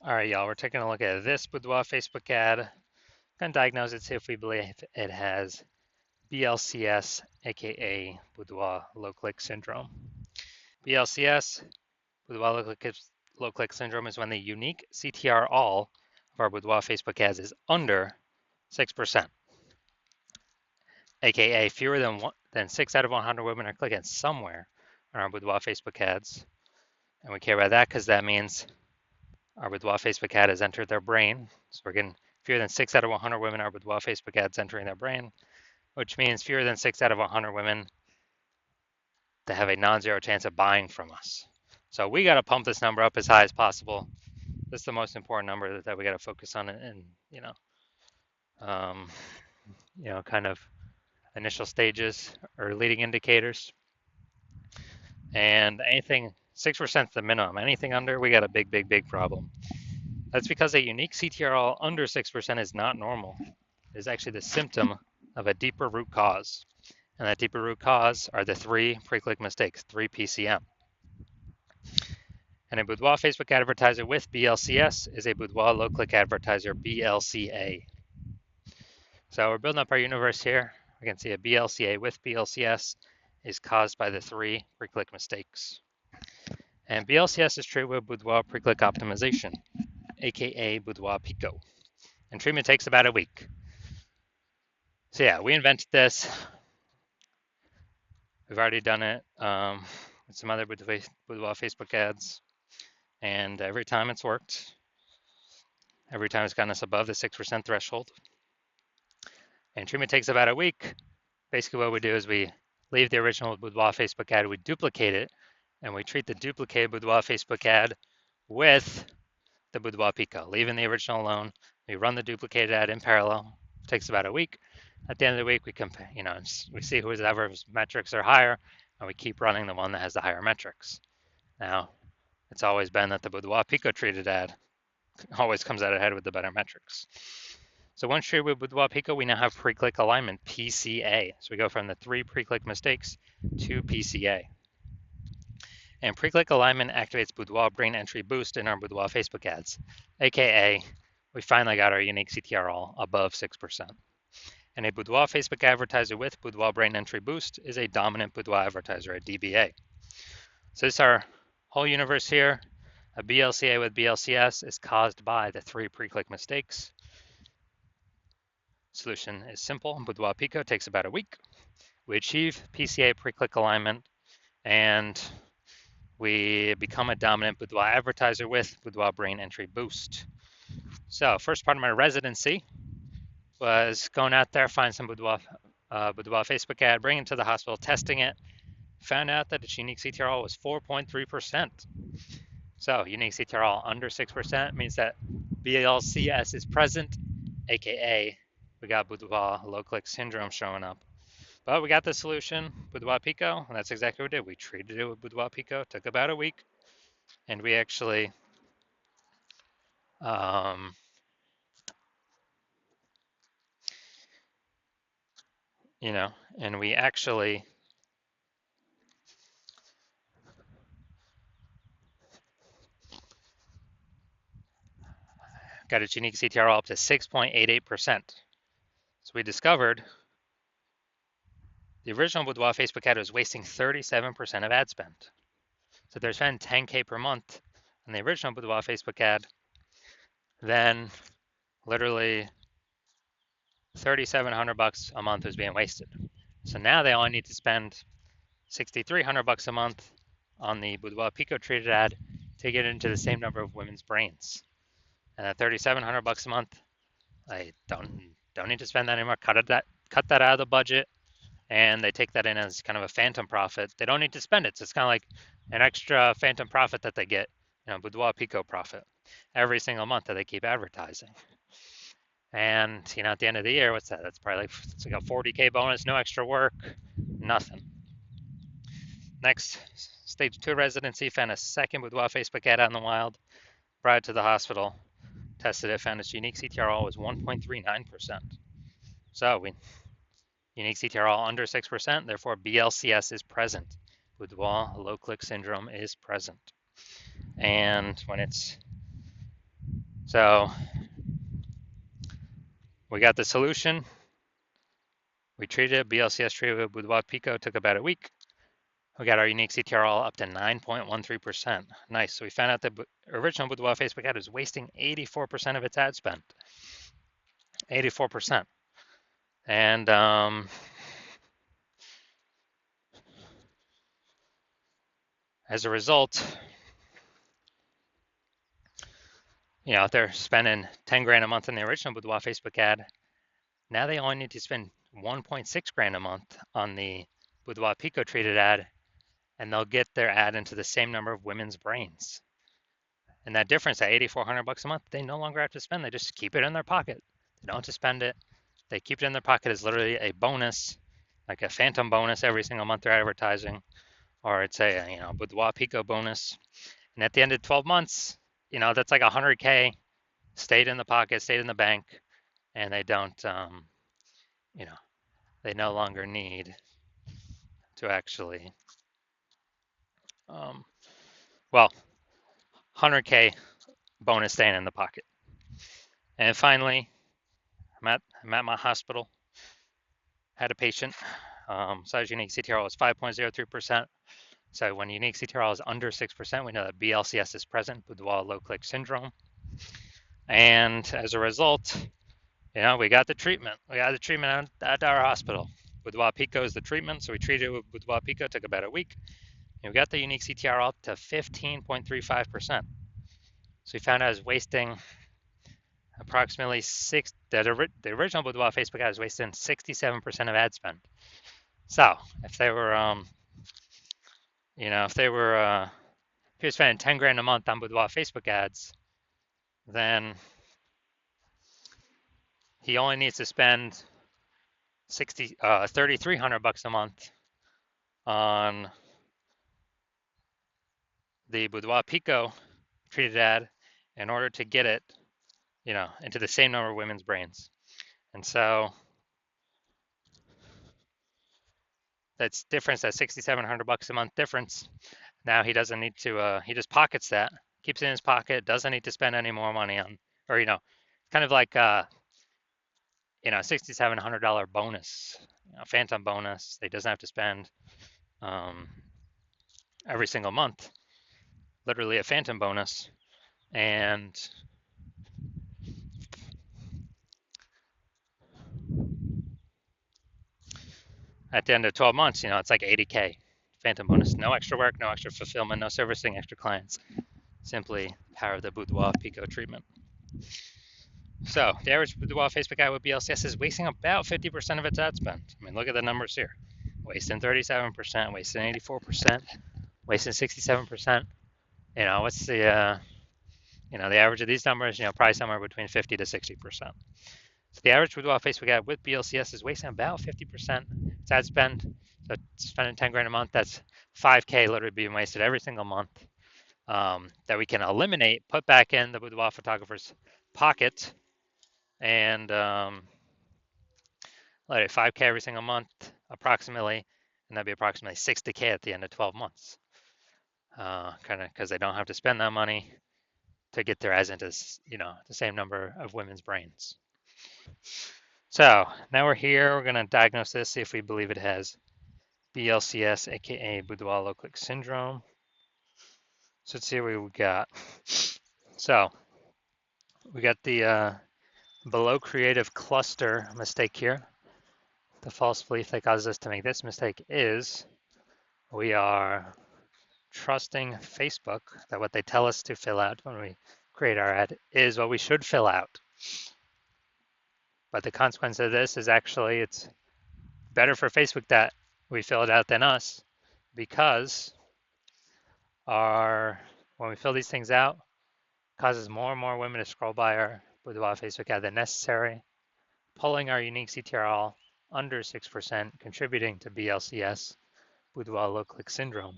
All right, y'all, we're taking a look at this Boudoir Facebook ad. Gonna diagnose it, see if we believe it has BLCS, aka Boudoir low click syndrome. BLCS, Boudoir low click syndrome, is when the unique CTR all of our Boudoir Facebook ads is under 6%, aka fewer than 6 out of 100 women are clicking somewhere on our Boudoir Facebook ads. And we care about that because that means our Boudoir Facebook ad has entered their brain. So we're getting fewer than 6 out of 100 women are Boudoir Facebook ads entering their brain, which means fewer than 6 out of 100 women that have a non-zero chance of buying from us. So we got to pump this number up as high as possible. This is the most important number that we got to focus on, and um, kind of initial stages or leading indicators. And anything 6% is the minimum. Anything under, we got a big, big, big problem. That's because a unique CTRL under 6% is not normal. It is actually the symptom of a deeper root cause. And that deeper root cause are the 3 pre-click mistakes, 3 PCM. And a Boudoir Facebook advertiser with BLCS is a Boudoir low-click advertiser, BLCA. So we're building up our universe here. We can see a BLCA with BLCS is caused by the 3 pre-click mistakes. And BLCS is treated with Boudoir pre-click optimization, aka Boudoir Pico. And treatment takes about a week. So yeah, we invented this. We've already done it with some other Boudoir Facebook ads. And every time it's worked. Every time it's gotten us above the 6% threshold. And treatment takes about a week. Basically what we do is we leave the original Boudoir Facebook ad, we duplicate it, and we treat the duplicated Boudoir Facebook ad with the Boudoir Pico, leaving the original alone. We run the duplicated ad in parallel. It takes about a week. At the end of the week, we compare, we see whoever's metrics are higher, and we keep running the one that has the higher metrics. Now, it's always been that the Boudoir Pico treated ad always comes out ahead with the better metrics. So once treated with Boudoir Pico, we now have pre-click alignment, PCA. So we go from the 3 pre-click mistakes to PCA. And pre-click alignment activates Boudoir brain entry boost in our Boudoir Facebook ads, aka we finally got our unique CTR all above 6%. And a Boudoir Facebook advertiser with Boudoir brain entry boost is a dominant Boudoir advertiser, a DBA. So this is our whole universe here. A BLCA with BLCS is caused by the 3 pre-click mistakes. Solution is simple. Boudoir Pico takes about a week. We achieve PCA pre-click alignment, and we become a dominant Boudoir advertiser with Boudoir brain entry boost. So first part of my residency was going out there, find some Boudoir Facebook ad, bring it to the hospital, testing it, found out that its unique CTRL was 4.3%. So unique CTRL under 6% means that BLCS is present, aka we got Boudoir low click syndrome showing up. But we got the solution, Boudoir Pico, and that's exactly what we did. We treated it with Boudoir Pico, took about a week, and we actually and we actually got its unique CTRL up to 6.88%. So we discovered the original Boudoir Facebook ad was wasting 37% of ad spend. So they're spending 10K per month on the original Boudoir Facebook ad, then literally $3,700 a month was being wasted. So now they only need to spend $6,300 a month on the Boudoir Pico treated ad to get into the same number of women's brains. And at $3,700 a month, I don't need to spend that anymore. Cut that out of the budget, and they take that in as kind of a phantom profit. They don't need to spend it, so it's kind of like an extra phantom profit that they get, Boudoir Pico profit every single month that they keep advertising. And at the end of the year, what's that? That's probably it's like a 40K bonus, no extra work, nothing. Next, stage 2 residency, found a second Boudoir Facebook ad out in the wild, brought it to the hospital, tested it, found its unique CTRL was 1.39%. So unique CTRL under 6%, therefore BLCS is present. Boudoir low click syndrome is present. And when it's So we got the solution. We treated it. BLCS treated with Boudoir Pico took about a week. We got our unique CTR all up to 9.13%. Nice. So we found out the original Boudoir Facebook ad was wasting 84% of its ad spend. 84%. And as a result, if they're spending 10 grand a month in the original Boudoir Facebook ad, now they only need to spend 1.6 grand a month on the Boudoir Pico treated ad, and they'll get their ad into the same number of women's brains. And that difference, at $8,400 a month, they no longer have to spend. They just keep it in their pocket. They don't have to spend it. They keep it in their pocket as literally a bonus, like a phantom bonus every single month they're advertising, or it's a Boudoir Pico bonus. And at the end of 12 months, that's like 100K stayed in the pocket, stayed in the bank, and they don't, they no longer need to actually, 100K bonus staying in the pocket. And finally, I'm at my hospital, had a patient, size unique CTRL is 5.03%. So when unique CTRL is under 6%, we know that BLCS is present, Boudoir low click syndrome. And as a result, we got the treatment. We got the treatment at our hospital. Boudoir Pico is the treatment, so we treated it with Boudoir Pico. Took about a week. And we got the unique CTR up to 15.35%. So we found out I was wasting approximately the original Boudoir Facebook ad was wasting 67% of ad spend. So if they were, if you're spending 10 grand a month on Boudoir Facebook ads, then he only needs to spend $3,300 a month on the Boudoir Pico treated ad in order to get it, into the same number of women's brains. And so that's difference, that $6,700 a month difference. Now he doesn't need to, he just pockets that, keeps it in his pocket, doesn't need to spend any more money on, or, kind of like, $6,700 bonus, phantom bonus. He doesn't have to spend every single month, literally a phantom bonus. And at the end of 12 months, it's like 80K phantom bonus. No extra work, no extra fulfillment, no servicing extra clients. Simply power of the Boudoir Pico treatment. So the average Boudoir Facebook ad with BLCS is wasting about 50% of its ad spend. I mean, look at the numbers here. Wasting 37%, wasting 84%, wasting 67%. What's the, the average of these numbers, probably somewhere between 50 to 60%. So the average Boudoir Facebook ad with BLCS is wasting about 50% its ad spend. So spending 10 grand a month, that's 5K literally being wasted every single month, that we can eliminate, put back in the boudoir photographer's pocket, and let it 5K every single month approximately, and that'd be approximately 60K at the end of 12 months. Kind of because they don't have to spend that money to get their ads into, the same number of women's brains. So now we're here, we're gonna diagnose this, see if we believe it has BLCS, aka Boudoir low click syndrome. So let's see what we got. So we got the below creative cluster mistake here. The false belief that causes us to make this mistake is we are trusting Facebook that what they tell us to fill out when we create our ad is what we should fill out. But the consequence of this is actually it's better for Facebook that we fill it out than us, because when we fill these things out, it causes more and more women to scroll by our Boudoir Facebook ad than necessary, pulling our unique CTRL under 6%, contributing to BLCS, Boudoir low click syndrome.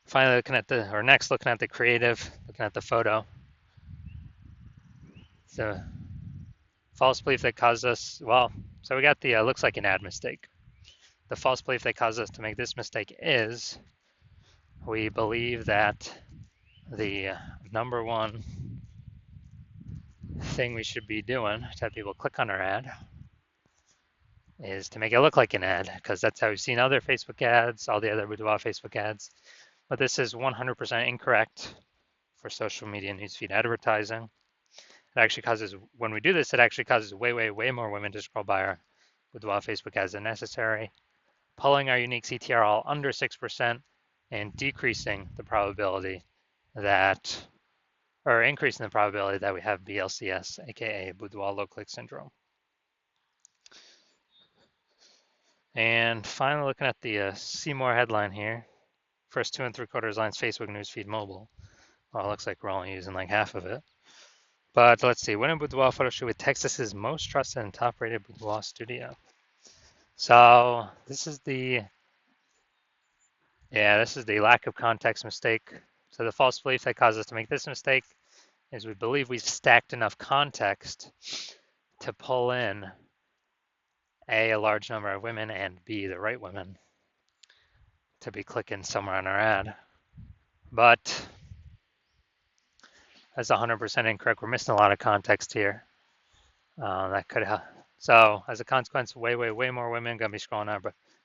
Finally, looking at the creative, looking at the photo. The false belief that caused us, so we got the, looks like an ad mistake. The false belief that caused us to make this mistake is we believe that the number one thing we should be doing to have people click on our ad is to make it look like an ad, because that's how we've seen other Facebook ads, all the other Boudoir Facebook ads. But this is 100% incorrect for social media newsfeed advertising. It actually causes, when we do this, it actually causes way, way, way more women to scroll by our Boudoir Facebook ads than necessary, pulling our unique CTR all under 6% and decreasing the probability that, or increasing the probability that we have BLCS, aka Boudoir low click syndrome. And finally, looking at the see more headline here, first 2 3/4 lines Facebook newsfeed mobile. Well, it looks like we're only using like half of it. But let's see, winning Boudoir photo shoot with Texas's most trusted and top rated Boudoir studio. So this is the lack of context mistake. So the false belief that caused us to make this mistake is we believe we've stacked enough context to pull in A, a large number of women, and B, the right women to be clicking somewhere on our ad. But that's 100% incorrect. We're missing a lot of context here. That could have. So as a consequence, way, way, way more women going to be scrolling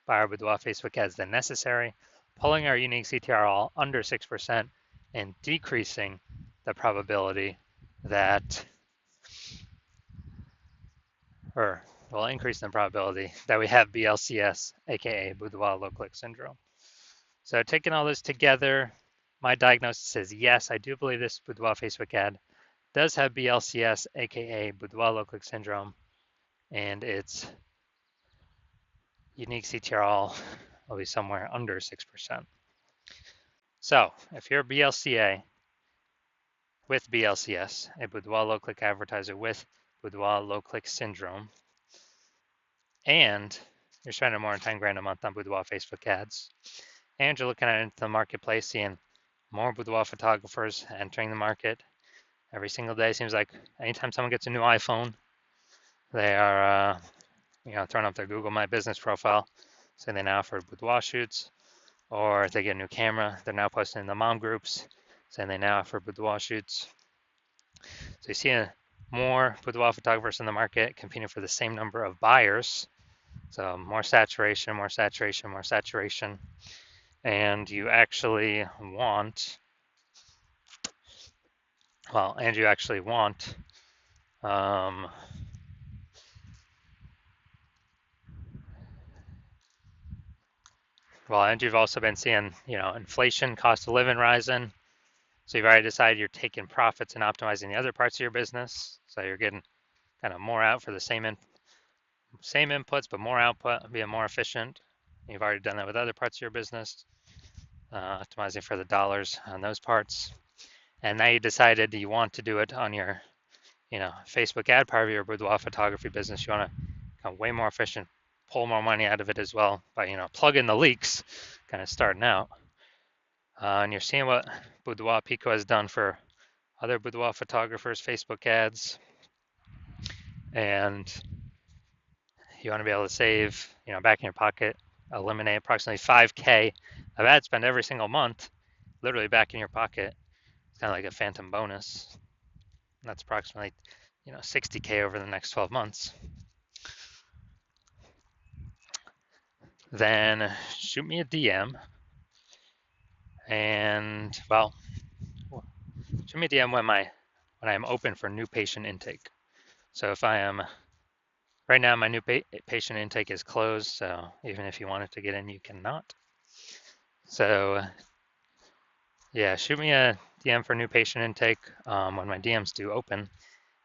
by our Boudoir Facebook ads than necessary, pulling our unique CTR all under 6% and decreasing the probability that, or well, increasing the probability that we have BLCS, aka Boudoir low click syndrome. So taking all this together, my diagnosis is yes, I do believe this Boudoir Facebook ad does have BLCS, aka Boudoir low click syndrome, and its unique CTR will be somewhere under 6%. So if you're a BLCA with BLCS, a Boudoir low click advertiser with Boudoir low click syndrome, and you're spending more than 10 grand a month on Boudoir Facebook ads, and you're looking at it into the marketplace, seeing more Boudoir photographers entering the market every single day. Seems like anytime someone gets a new iPhone, they are throwing up their Google My Business profile, saying they now offer boudoir shoots, or if they get a new camera, they're now posting in the mom groups, saying they now offer boudoir shoots. So you see more boudoir photographers in the market competing for the same number of buyers. So more saturation, more saturation, more saturation. And you actually want, and you've also been seeing, inflation, cost of living rising. So you've already decided you're taking profits and optimizing the other parts of your business. So you're getting kind of more out for the same inputs, but more output, being more efficient. You've already done that with other parts of your business, optimizing for the dollars on those parts. And now you decided you want to do it on your, Facebook ad part of your boudoir photography business. You want to become way more efficient, pull more money out of it as well by, plugging the leaks, kind of starting out. And you're seeing what Boudoir Pico has done for other boudoir photographers' Facebook ads. And you want to be able to save, back in your pocket, eliminate approximately 5K of ad spend every single month, literally back in your pocket. It's kind of like a phantom bonus. And that's approximately, 60K over the next 12 months. Then shoot me a DM and, shoot me a DM when I am open for new patient intake. So if I am, right now my new patient intake is closed, so even if you wanted to get in, you cannot. So yeah, shoot me a DM for new patient intake when my DMs do open,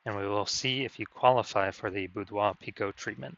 and we will see if you qualify for the Boudoir Pico treatment.